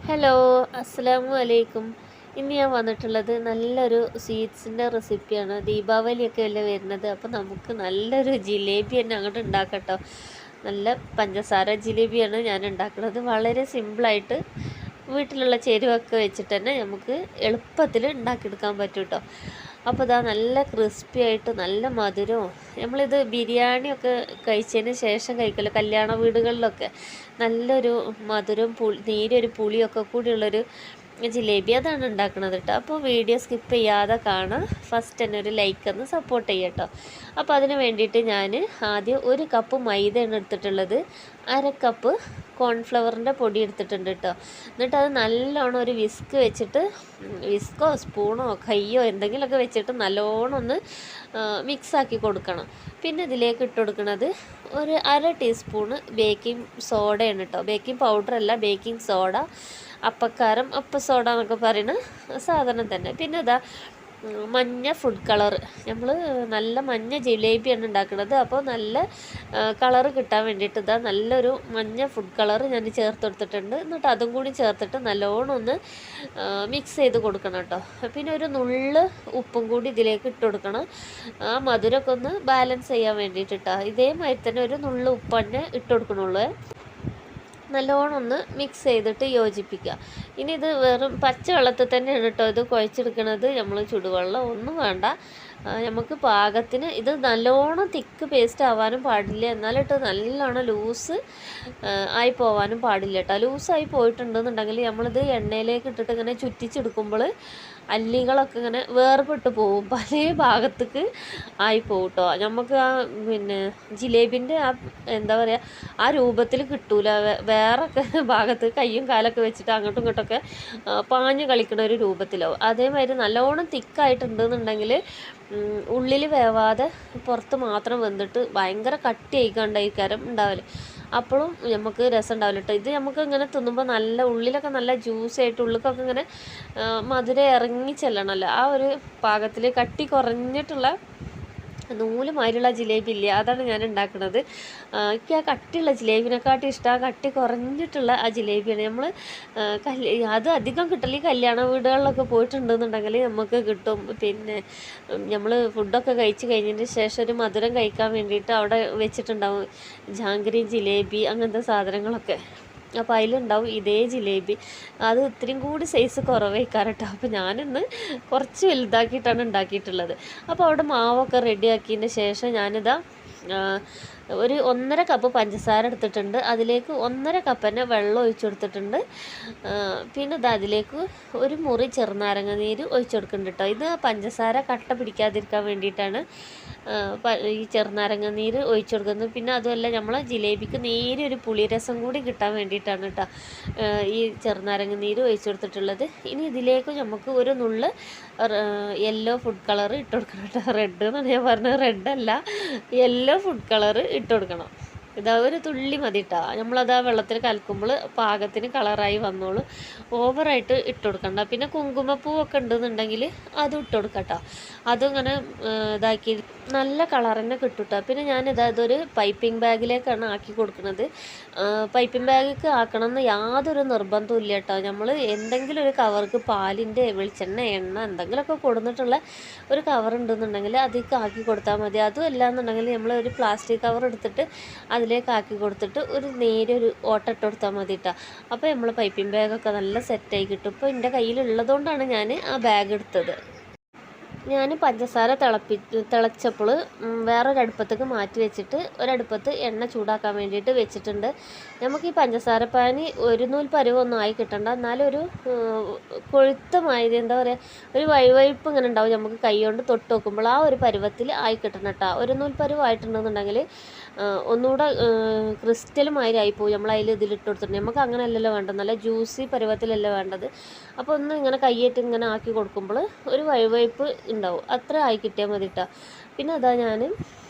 Hello, അസ്സലാമു അലൈക്കും. ഇന്ന് ഞാൻ വന്നിട്ടുള്ളത് നല്ലൊരു സ്വീറ്റ്സിൻ്റെ റെസിപ്പിയാണ്. ദീപാവലിയൊക്കെ അല്ലേ വരുന്നത്, അപ്പോൾ നമുക്ക് നല്ലൊരു ജിലേബി തന്നെ അങ്ങോട്ട് ഉണ്ടാക്കട്ടോ. നല്ല പഞ്ചസാര ജിലേബിയാണ് ഞാൻ ഉണ്ടാക്കുന്നത്. വളരെ സിമ്പിളായിട്ട് വീട്ടിലുള്ള ചേരുവൊക്കെ വെച്ചിട്ട് തന്നെ നമുക്ക് എളുപ്പത്തിൽ ഉണ്ടാക്കിയെടുക്കാൻ പറ്റും കേട്ടോ. അപ്പോൾ ഇതാ നല്ല ക്രിസ്പി ആയിട്ട് നല്ല മധുരവും, നമ്മളിത് ബിരിയാണിയൊക്കെ കഴിച്ചതിന് ശേഷം കഴിക്കല്ലോ കല്യാണ വീടുകളിലൊക്കെ, നല്ലൊരു മധുരം നേരിയൊരു പുളിയൊക്കെ കൂടിയുള്ളൊരു ജിലേബി അതാണ് ഉണ്ടാക്കുന്നത് കേട്ടോ. അപ്പോൾ വീഡിയോ സ്കിപ്പ് ചെയ്യാതെ കാണാം. ഫസ്റ്റ് തന്നെ ഒരു ലൈക്ക് ഒന്ന് സപ്പോർട്ട് ചെയ്യാം കേട്ടോ. അപ്പോൾ അതിന് വേണ്ടിയിട്ട് ഞാൻ ആദ്യം 1 കപ്പ് മൈദയാണ് എടുത്തിട്ടുള്ളത്. 1/2 കപ്പ് കോൺഫ്ലവറിൻ്റെ പൊടി എടുത്തിട്ടുണ്ട് കേട്ടോ. എന്നിട്ട് അത് നല്ലോണം ഒരു വിസ്ക് വെച്ചിട്ട്, വിസ്കോ സ്പൂണോ കയ്യോ എന്തെങ്കിലുമൊക്കെ വെച്ചിട്ട് നല്ലോണം ഒന്ന് മിക്സാക്കി കൊടുക്കണം. പിന്നെ ഇതിലേക്ക് ഇട്ട് കൊടുക്കുന്നത് ഒരു 1/2 ടീസ്പൂണ് ബേക്കിംഗ് സോഡയാണ് കേട്ടോ. ബേക്കിംഗ് പൗഡർ അല്ല, ബേക്കിംഗ് സോഡ. അപ്പക്കാരം, സോഡ എന്നൊക്കെ പറയുന്ന സാധനം തന്നെ. പിന്നെ ഇതാ മഞ്ഞ ഫുഡ് കളർ. നമ്മൾ നല്ല മഞ്ഞ ജിലേബിയാണ് ഉണ്ടാക്കുന്നത്, അപ്പോൾ നല്ല കളറ് കിട്ടാൻ വേണ്ടിയിട്ട് ഇതാ നല്ലൊരു മഞ്ഞ ഫുഡ് കളർ ഞാൻ ചേർത്ത് കൊടുത്തിട്ടുണ്ട്. എന്നിട്ട് അതും കൂടി ചേർത്തിട്ട് നല്ലോണം ഒന്ന് മിക്സ് ചെയ്ത് കൊടുക്കണം കേട്ടോ. പിന്നെ ഒരു നുള്ള് ഉപ്പും കൂടി ഇതിലേക്ക് ഇട്ട് കൊടുക്കണം, ആ മധുരമൊക്കെ ഒന്ന് ബാലൻസ് ചെയ്യാൻ വേണ്ടിയിട്ടാ. ഇതേമാതിരി തന്നെ ഒരു നുള്ള് ഉപ്പ് തന്നെ ഇട്ട് കൊടുക്കണുള്ളൂ. നല്ലോണം ഒന്ന് മിക്സ് ചെയ്തിട്ട് യോജിപ്പിക്കുക. ഇനി ഇത് വെറും പച്ച വെള്ളത്തിൽ തന്നെയാണ് കേട്ടോ ഇത് കുഴച്ചെടുക്കണത്. നമ്മൾ ചുടുവെള്ളം ഒന്നും വേണ്ട. നമുക്ക് പാകത്തിന് ഇത് നല്ലോണം തിക്ക് പേസ്റ്റ് ആവാനും പാടില്ല, എന്നാലിട്ട് നല്ലോണം ലൂസ് ആയി പോവാനും പാടില്ല കേട്ടോ. ലൂസായി പോയിട്ടുണ്ടെന്നുണ്ടെങ്കിൽ നമ്മളിത് എണ്ണയിലേക്ക് ഇട്ടിട്ട് ഇങ്ങനെ ചുറ്റിച്ചെടുക്കുമ്പോൾ അല്ലികളൊക്കെ ഇങ്ങനെ വേർപെട്ട് പോവും, പല ഭാഗത്തേക്ക് ആയിപ്പോവും കേട്ടോ. നമുക്ക് ആ ജിലേബിൻ്റെ ആ എന്താ പറയുക, ആ രൂപത്തിൽ കിട്ടൂല. വേറൊക്കെ ഭാഗത്ത് കയ്യും കാലൊക്കെ വെച്ചിട്ട് അങ്ങോട്ടും ഇങ്ങോട്ടൊക്കെ പാഞ്ഞ് കളിക്കുന്ന ഒരു രൂപത്തിലാവും. അതേമാതിരി നല്ലോണം തിക്കായിട്ടുണ്ടെന്നുണ്ടെങ്കിൽ ഉള്ളിൽ വേവാതെ പുറത്ത് മാത്രം വെന്തിട്ട് ഭയങ്കര കട്ടിയായിക്കാണ്ടായിരിക്കാരം ഉണ്ടാവല്. അപ്പോഴും നമുക്ക് രസം ഉണ്ടാവില്ല കേട്ടോ. ഇത് നമുക്ക് ഇങ്ങനെ തിന്നുമ്പോൾ നല്ല ഉള്ളിലൊക്കെ നല്ല ജ്യൂസായിട്ട് ഉള്ളിലൊക്കെ ഇങ്ങനെ മധുരം ഇറങ്ങി ചെല്ലണമല്ലോ. ആ ഒരു പാകത്തിൽ കട്ടി കുറഞ്ഞിട്ടുള്ള നൂല് മാതിരിയുള്ള ജിലേബി ഇല്ല, അതാണ് ഞാൻ ഉണ്ടാക്കുന്നത്. എനിക്ക് ആ കട്ടിയുള്ള ജിലേബിനെക്കാട്ടി ഇഷ്ടം ആ കട്ടി കുറഞ്ഞിട്ടുള്ള ആ ജിലേബിയാണ്. നമ്മൾ അത് അധികം കിട്ടില്ല. ഈ കല്യാണ വീടുകളിലൊക്കെ പോയിട്ടുണ്ടെന്നുണ്ടെങ്കിൽ നമുക്ക് കിട്ടും. പിന്നെ നമ്മൾ ഫുഡൊക്കെ കഴിച്ച് കഴിഞ്ഞതിന് ശേഷം ഒരു മധുരം കഴിക്കാൻ വേണ്ടിയിട്ട് അവിടെ വെച്ചിട്ടുണ്ടാവും ജാങ്കരി ജിലേബി അങ്ങനത്തെ സാധനങ്ങളൊക്കെ. അപ്പോൾ അതിലുണ്ടാവും ഇതേ ജിലേബി. അത് ഇത്രയും കൂടി സൈസ് കുറവേക്കാറട്ടോ. അപ്പോൾ ഞാനിന്ന് കുറച്ച് വലുതാക്കിയിട്ടാണ് ഉണ്ടാക്കിയിട്ടുള്ളത്. അപ്പോൾ അവിടെ മാവൊക്കെ റെഡിയാക്കിയതിന് ശേഷം ഞാനിതാ ഒരു 1.5 കപ്പ് പഞ്ചസാര എടുത്തിട്ടുണ്ട്. അതിലേക്ക് 1.5 കപ്പ് തന്നെ വെള്ളം ഒഴിച്ചു കൊടുത്തിട്ടുണ്ട്. പിന്നെ ഇത് അതിലേക്ക് ഒരു മുറി ചെറുനാരങ്ങ നീര് ഒഴിച്ചു കൊടുക്കുന്നുണ്ട് കേട്ടോ. ഇത് പഞ്ചസാര കട്ട പിടിക്കാതിരിക്കാൻ വേണ്ടിയിട്ടാണ് ഈ ചെറുനാരങ്ങ നീര് ഒഴിച്ചു കൊടുക്കുന്നത്. പിന്നെ അതുമല്ല നമ്മൾ ജിലേബിക്ക് നേരിയൊരു പുളിരസം കൂടി കിട്ടാൻ വേണ്ടിയിട്ടാണ് കേട്ടോ ഈ ചെറുനാരങ്ങ നീര് ഒഴിച്ചു കൊടുത്തിട്ടുള്ളത്. ഇനി ഇതിലേക്ക് നമുക്ക് ഒരു നുള്ള് യെല്ലോ ഫുഡ് കളർ ഇട്ട് കൊടുക്കണം കേട്ടോ. റെഡ് എന്നാണ് ഞാൻ പറഞ്ഞത്, റെഡല്ല, യെല്ലോ ഫുഡ് കളർ ഇട്ട് കൊടുക്കണം. ഇതാ ഒരു തുള്ളി മതി കേട്ടോ. നമ്മളത് ആ വെള്ളത്തിൽ കലക്കുമ്പോൾ പാകത്തിന് കളറായി വന്നോളൂ. ഓവറായിട്ട് ഇട്ട് കൊടുക്കണ്ട. പിന്നെ കുങ്കുമപ്പൂവൊക്കെ ഉണ്ടെന്നുണ്ടെങ്കിൽ അതും ഇട്ട് കൊടുക്കാം കേട്ടോ. അതും ഇങ്ങനെ ഇതാക്കി നല്ല കളർ തന്നെ കിട്ടും കേട്ടോ. പിന്നെ അതൊരു പൈപ്പിംഗ് ബാഗിലേക്കാണ് ആക്കി കൊടുക്കുന്നത്. പൈപ്പിംഗ് ബാഗിലേക്ക് ആക്കണമെന്ന് യാതൊരു നിർബന്ധവും ഇല്ല കേട്ടോ. നമ്മൾ എന്തെങ്കിലും ഒരു കവർക്ക് പാലിൻ്റെ, വെളിച്ചെണ്ണ, എണ്ണ എന്തെങ്കിലുമൊക്കെ കൊടുത്തിട്ടുള്ള ഒരു കവർ ഉണ്ടെന്നുണ്ടെങ്കിൽ അതിലേക്ക് ആക്കി കൊടുത്താൽ മതി. അതും അല്ലാന്നുണ്ടെങ്കിൽ നമ്മൾ ഒരു പ്ലാസ്റ്റിക് കവർ എടുത്തിട്ട് അതിലേക്ക് ആക്കി കൊടുത്തിട്ട് ഒരു നേരൊരു ഓട്ട ഇട്ട് കൊടുത്താൽ മതി കേട്ടോ. അപ്പോൾ നമ്മൾ പൈപ്പിംഗ് ബാഗൊക്കെ നല്ല സെറ്റായി കിട്ടും. ഇപ്പോൾ എൻ്റെ കയ്യിലുള്ളതുകൊണ്ടാണ് ഞാൻ ആ ബാഗ് എടുത്തത്. ഞാൻ പഞ്ചസാര തിളച്ചപ്പോൾ വേറൊരടുപ്പത്തേക്ക് മാറ്റി വെച്ചിട്ട് ഒരടുപ്പത്ത് എണ്ണ ചൂടാക്കാൻ വേണ്ടിയിട്ട് വെച്ചിട്ടുണ്ട്. നമുക്ക് ഈ പഞ്ചസാര പാനി ഒരു നൂൽ പരുവൊന്നും ആയി കിട്ടണ്ട, എന്നാലും ഒരു കൊഴുത്ത മാതിരി എന്താ പറയുക, ഒരു വഴുവഴുപ്പ് ഇങ്ങനെ ഉണ്ടാവും. നമുക്ക് കൈ കൊണ്ട് തൊട്ട് നോക്കുമ്പോൾ ആ ഒരു പരുവത്തിൽ ആയി കിട്ടണം കേട്ടോ. ഒരു നൂൽ പരുവായിട്ടുണ്ടെന്നുണ്ടെങ്കിൽ ഒന്നുകൂടെ ക്രിസ്റ്റൽ മാതിരി ആയിപ്പോവും. നമ്മൾ ഇതിലിട്ട് കൊടുത്തിട്ടുണ്ട്. നമുക്ക് അങ്ങനെയല്ലല്ലോ വേണ്ടത്, നല്ല ജ്യൂസി പരുവത്തിലല്ല വേണ്ടത്. അപ്പോൾ ഒന്ന് ഇങ്ങനെ കൈയിട്ട് ഇങ്ങനെ ആക്കി കൊടുക്കുമ്പോൾ ഒരു വഴുവഴുപ്പ് ഉണ്ടാവും, അത്ര ആയി കിട്ടിയാൽ മതി കേട്ടോ. പിന്നെ അതാ ഞാൻ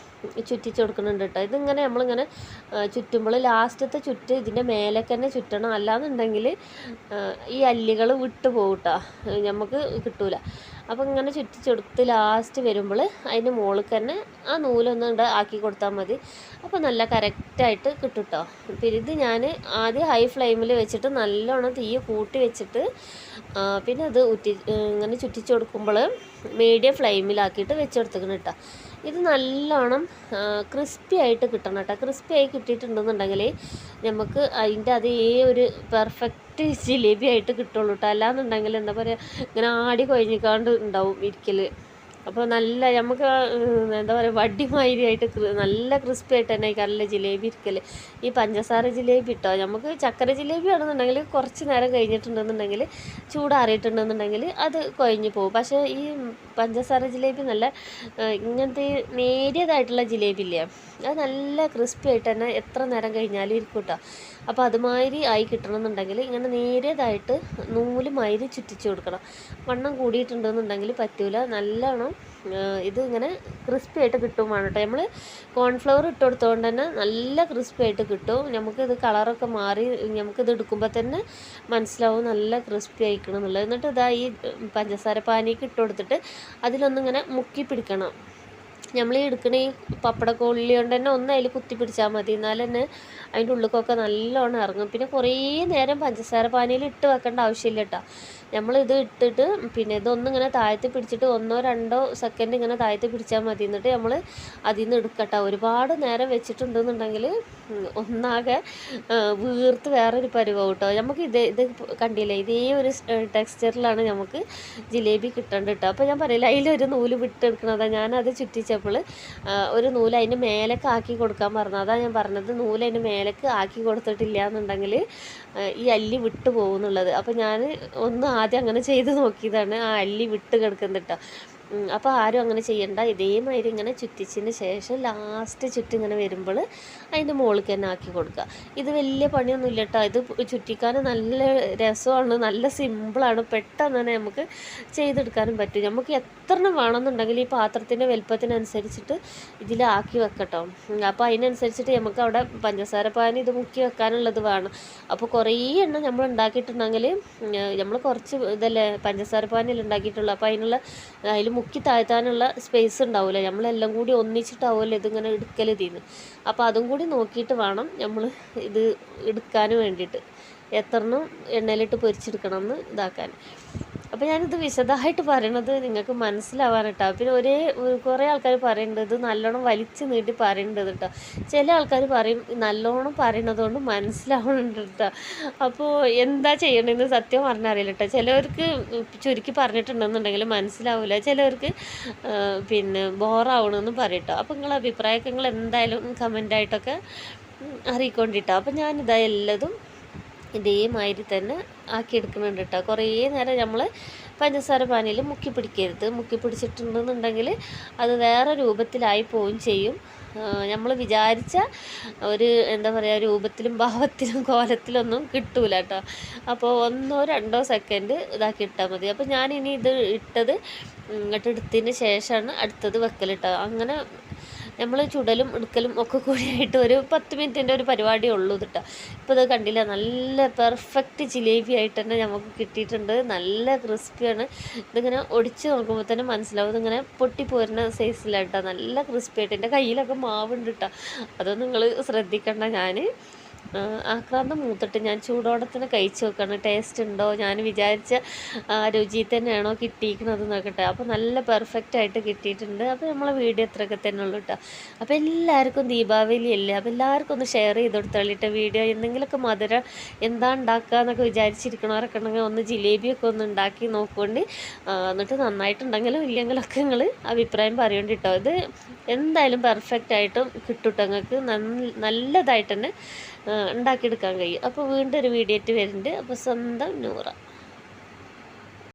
ചുറ്റിച്ച് കൊടുക്കുന്നുണ്ട് കേട്ടോ. ഇതിങ്ങനെ നമ്മളിങ്ങനെ ചുറ്റുമ്പോൾ ലാസ്റ്റത്തെ ചുറ്റ് ഇതിൻ്റെ മേലേക്ക് തന്നെ ചുറ്റണം, അല്ലാന്നുണ്ടെങ്കിൽ ഈ അല്ലികൾ വിട്ട് പോകും കേട്ടോ, നമുക്ക് കിട്ടൂല. അപ്പോൾ ഇങ്ങനെ ചുറ്റിച്ചെടുത്ത് ലാസ്റ്റ് വരുമ്പോൾ അതിൻ്റെ മുകളിൽ തന്നെ ആ നൂലൊന്നും ആക്കി കൊടുത്താൽ മതി. അപ്പോൾ നല്ല കറക്റ്റായിട്ട് കിട്ടും കേട്ടോ. പിന്നെ ഇത് ഞാൻ ആദ്യം ഹൈ ഫ്ലെയിമിൽ വെച്ചിട്ട് നല്ലോണം തീ കൂട്ടി വെച്ചിട്ട് പിന്നെ അത് ഇങ്ങനെ ചുറ്റിച്ച് കൊടുക്കുമ്പോൾ മീഡിയം ഫ്ലെയിമിലാക്കിയിട്ട് വെച്ചെടുത്തിക്കണം കേട്ടോ. ഇത് നല്ലോണം ക്രിസ്പി ആയിട്ട് കിട്ടണം കേട്ടോ. ക്രിസ്പി ആയി കിട്ടിയിട്ടുണ്ടെന്നുണ്ടെങ്കിൽ നമുക്ക് അതിൻ്റെ അതേ ഒരു പെർഫെക്റ്റ് ജിലേബി ആയിട്ട് കിട്ടുള്ളൂ കേട്ടോ. അല്ലാന്നുണ്ടെങ്കിൽ എന്താ പറയുക, ഇങ്ങനെ ആടി കൊഴിഞ്ഞിക്കാണ്ട് ഉണ്ടാവും ഇരിക്കൽ. അപ്പോൾ നല്ല നമുക്ക് എന്താ പറയുക വടിമാതിരിയായിട്ട് നല്ല ക്രിസ്പി ആയിട്ട് തന്നെ നല്ല ജിലേബി ഇരിക്കൽ. ഈ പഞ്ചസാര ജിലേബി ഇട്ടോ, നമുക്ക് ചക്കര ജിലേബി ആണെന്നുണ്ടെങ്കിൽ കുറച്ച് നേരം കഴിഞ്ഞിട്ടുണ്ടെന്നുണ്ടെങ്കിൽ ചൂടാറിയിട്ടുണ്ടെന്നുണ്ടെങ്കിൽ അത് കൊഴിഞ്ഞു പോകും. പക്ഷേ ഈ പഞ്ചസാര ജിലേബി നല്ല ഇങ്ങനത്തെ നേരിയതായിട്ടുള്ള ജിലേബി ഇല്ലേ, അത് നല്ല ക്രിസ്പി ആയിട്ട് തന്നെ എത്ര നേരം കഴിഞ്ഞാലും ഇരിക്കും കേട്ടോ. അപ്പോൾ അതുമാതിരി ആയി കിട്ടണമെന്നുണ്ടെങ്കിൽ ഇങ്ങനെ നേരിയതായിട്ട് നൂലുമാതിരി ചുറ്റിച്ച് കൊടുക്കണം. വണ്ണം കൂടിയിട്ടുണ്ടെന്നുണ്ടെങ്കിൽ പറ്റൂല. നല്ലോണം ഇത് ഇങ്ങനെ ക്രിസ്പി ആയിട്ട് കിട്ടും വേണം കേട്ടോ. നമ്മൾ കോൺഫ്ലവർ ഇട്ട് കൊടുത്തുകൊണ്ട് തന്നെ നല്ല ക്രിസ്പി ആയിട്ട് കിട്ടും. നമുക്കിത് കളറൊക്കെ മാറി നമുക്കിത് എടുക്കുമ്പോൾ തന്നെ മനസ്സിലാവും നല്ല ക്രിസ്പി ആയിക്കണം എന്നുള്ളത്. എന്നിട്ട് ഇതാ ഈ പഞ്ചസാര പാനിക്ക് ഇട്ട് കൊടുത്തിട്ട് അതിലൊന്നിങ്ങനെ മുക്കി പിടിക്കണം. നമ്മൾ ഈ എടുക്കണ ഈ പപ്പടക്കോള്ളി കൊണ്ട് തന്നെ ഒന്ന് അതിൽ കുത്തി പിടിച്ചാൽ മതി, എന്നാൽ തന്നെ അതിൻ്റെ ഉള്ളിലൊക്കെ നല്ലോണം ഇറങ്ങും. പിന്നെ കുറേ നേരം പഞ്ചസാര പാനിയിൽ ഇട്ട് വെക്കേണ്ട ആവശ്യമില്ല കേട്ടോ. നമ്മളിത് ഇട്ടിട്ട് പിന്നെ ഇതൊന്നിങ്ങനെ താഴ്ത്തി പിടിച്ചിട്ട് 1-2 സെക്കൻഡ് ഇങ്ങനെ താഴ്ത്തി പിടിച്ചാൽ മതി. എന്നിട്ട് നമ്മൾ അതിൽ നിന്ന് എടുക്കട്ടോ. ഒരുപാട് നേരം വെച്ചിട്ടുണ്ടെന്നുണ്ടെങ്കിൽ ഒന്നാകെ വീർത്ത് വേറൊരു പരുവാവും കേട്ടോ. നമുക്ക് ഇത് കണ്ടില്ലേ, ഇതേ ഒരു ടെക്സ്ചറിലാണ് നമുക്ക് ജിലേബി കിട്ടേണ്ടത് കേട്ടോ. അപ്പോൾ ഞാൻ പറയില്ല, അതിലൊരു നൂല് വിട്ടെടുക്കണതാണ്. ഞാനത് ചുറ്റിച്ചപ്പോൾ ഒരു നൂല് അതിൻ്റെ മേലേക്ക് ആക്കി കൊടുക്കാൻ പറഞ്ഞു. അതാണ് ഞാൻ പറഞ്ഞത്, നൂല് അതിൻ്റെ മേലേക്ക് ആക്കി കൊടുത്തിട്ടില്ല എന്നുണ്ടെങ്കിൽ ഈ അല്ലി വിട്ട് പോകുന്നുള്ളത്. അപ്പോൾ ഞാൻ ഒന്ന് ആദ്യം അങ്ങനെ ചെയ്ത് നോക്കിയതാണ്, ആ അല്ലി വിട്ട് കിടക്കുന്നത് കേട്ടോ. അപ്പോൾ ആരും അങ്ങനെ ചെയ്യണ്ട. ഇതേമാതിരി ഇങ്ങനെ ചുറ്റിച്ചതിന് ശേഷം ലാസ്റ്റ് ചുറ്റിങ്ങനെ വരുമ്പോൾ അതിൻ്റെ മുകളിൽ തന്നെ ആക്കി കൊടുക്കുക. ഇത് വലിയ പണിയൊന്നും ഇല്ല കേട്ടോ. ഇത് ചുറ്റിക്കാൻ നല്ല രസമാണ്, നല്ല സിമ്പിളാണ്, പെട്ടെന്ന് തന്നെ നമുക്ക് ചെയ്തെടുക്കാനും പറ്റും. നമുക്ക് എത്ര വേണമെന്നുണ്ടെങ്കിൽ ഈ പാത്രത്തിൻ്റെ വലുപ്പത്തിനനുസരിച്ചിട്ട് ഇതിലാക്കി വെക്കട്ടോ. അപ്പോൾ അതിനനുസരിച്ചിട്ട് നമുക്ക് അവിടെ പഞ്ചസാര പാനി ഇത് മുക്കി വെക്കാനുള്ളത് വേണം. അപ്പോൾ കുറേ എണ്ണം നമ്മൾ ഉണ്ടാക്കിയിട്ടുണ്ടെങ്കിൽ നമ്മൾ കുറച്ച് ഇതല്ലേ പഞ്ചസാര പാനിൽ ഉണ്ടാക്കിയിട്ടുള്ളൂ. അപ്പോൾ അതിൽ മുക്കി താഴ്ത്താനുള്ള സ്പേസ് ഉണ്ടാവില്ല. നമ്മളെല്ലാം കൂടി ഒന്നിച്ചിട്ടാവുമല്ലോ ഇതിങ്ങനെ എടുക്കൽ തീന്ന്. അപ്പോൾ അതും കൂടി നോക്കിയിട്ട് വേണം നമ്മൾ ഇത് എടുക്കാൻ വേണ്ടിയിട്ട്, എത്രണ്ണം എണ്ണയിലിട്ട് പൊരിച്ചെടുക്കണം എന്ന് ഇതാക്കാൻ. അപ്പോൾ ഞാനിത് വിശദമായിട്ട് പറയണത് നിങ്ങൾക്ക് മനസ്സിലാവാൻ കേട്ടോ. പിന്നെ കുറേ ആൾക്കാർ പറയുന്നുണ്ട് ഇത് നല്ലോണം വലിച്ചു നീട്ടി പറയുന്നുണ്ട് കേട്ടോ. ചില ആൾക്കാർ പറയും നല്ലോണം പറയണതുകൊണ്ട് മനസ്സിലാവുന്നുണ്ട് കേട്ടോ. അപ്പോൾ എന്താ ചെയ്യണമെന്ന് സത്യം പറഞ്ഞറിയില്ല കേട്ടോ. ചിലവർക്ക് ചുരുക്കി പറഞ്ഞിട്ടുണ്ടെന്നുണ്ടെങ്കിൽ മനസ്സിലാവില്ല, ചിലവർക്ക് പിന്നെ ബോറാവണമെന്ന് പറയും കേട്ടോ. അപ്പോൾ നിങ്ങളുടെ അഭിപ്രായമൊക്കെ നിങ്ങൾ എന്തായാലും കമൻ്റായിട്ടൊക്കെ അറിയിക്കൊണ്ടിട്ടോ. അപ്പോൾ ഞാനിതാ എല്ലാതും ഇതേമാതിരി തന്നെ ആക്കിയെടുക്കുന്നുണ്ട് കേട്ടോ. കുറേ നേരം നമ്മൾ പഞ്ചസാര പാനിയിൽ മുക്കി പിടിക്കരുത്. മുക്കി പിടിച്ചിട്ടുണ്ടെന്നുണ്ടെങ്കിൽ അത് വേറെ രൂപത്തിലായി പോവുകയും ചെയ്യും. നമ്മൾ വിചാരിച്ച ഒരു എന്താ പറയുക രൂപത്തിലും ഭാവത്തിലും കോലത്തിലൊന്നും കിട്ടൂല കേട്ടോ. അപ്പോൾ 1-2 സെക്കൻഡ് ഇതാക്കി ഇട്ടാൽ മതി. അപ്പോൾ ഞാനിനി ഇത് ഇട്ടത് ഇങ്ങോട്ട് എടുത്തതിന് ശേഷമാണ് അടുത്തത് വെക്കൽ കേട്ടോ. അങ്ങനെ നമ്മൾ ചുടലും എടുക്കലും ഒക്കെ കൂടിയായിട്ട് ഒരു 10 മിനിറ്റിൻ്റെ ഒരു പരിപാടിയേ ഉള്ളൂ കേട്ടോ. ഇപ്പോൾ ഇത് കണ്ടില്ല, നല്ല പെർഫെക്റ്റ് ജിലേബി ആയിട്ട് തന്നെ നമുക്ക് കിട്ടിയിട്ടുണ്ട്. നല്ല ക്രിസ്പിയാണ്. ഇതിങ്ങനെ ഒടിച്ച് നോക്കുമ്പോൾ തന്നെ മനസ്സിലാവും, ഇതിങ്ങനെ പൊട്ടിപ്പോരുന്ന സൈസിലാണ് കേട്ടോ. നല്ല ക്രിസ്പി ആയിട്ട് എൻ്റെ കയ്യിലൊക്കെ മാവുണ്ട് കേട്ടോ. അതൊന്നും നിങ്ങൾ ശ്രദ്ധിക്കണ്ട. ഞാൻ ആക്രാന്തം മൂത്തിട്ട് ഞാൻ ചൂടോടെ തന്നെ കഴിച്ച് നോക്കണം, ടേസ്റ്റ് ഉണ്ടോ, ഞാൻ വിചാരിച്ച രുചി തന്നെയാണോ കിട്ടിയിരിക്കുന്നത് നോക്കട്ടെ. അപ്പോൾ നല്ല പെർഫെക്റ്റ് ആയിട്ട് കിട്ടിയിട്ടുണ്ട്. അപ്പോൾ നമ്മളെ വീഡിയോ ഇത്രയൊക്കെ തന്നെ ഉള്ളൂ കേട്ടോ. അപ്പോൾ എല്ലാവർക്കും ദീപാവലി അല്ലേ, അപ്പോൾ എല്ലാവർക്കും ഒന്ന് ഷെയർ ചെയ്ത് കൊടുത്തോളിട്ട് വീഡിയോ. എന്തെങ്കിലുമൊക്കെ മധുരം എന്താ ഉണ്ടാക്കുക എന്നൊക്കെ വിചാരിച്ചിരിക്കണവരൊക്കെ ഉണ്ടെങ്കിൽ ഒന്ന് ജിലേബിയൊക്കെ ഒന്ന് ഉണ്ടാക്കി നോക്കുകൊണ്ട്, എന്നിട്ട് നന്നായിട്ടുണ്ടെങ്കിലും ഇല്ലെങ്കിലൊക്കെ നിങ്ങൾ അഭിപ്രായം പറയേണ്ടി കേട്ടോ. ഇത് എന്തായാലും പെർഫെക്റ്റ് ആയിട്ടും കിട്ടും നിങ്ങൾക്ക്, നല്ലതായിട്ട് തന്നെ ഉണ്ടാക്കിയെടുക്കാൻ കഴിയും. അപ്പോൾ വീണ്ടും ഒരു വീഡിയോ ആയിട്ട് വരുന്നുണ്ട്. അപ്പോൾ സ്വന്തം നൂറ.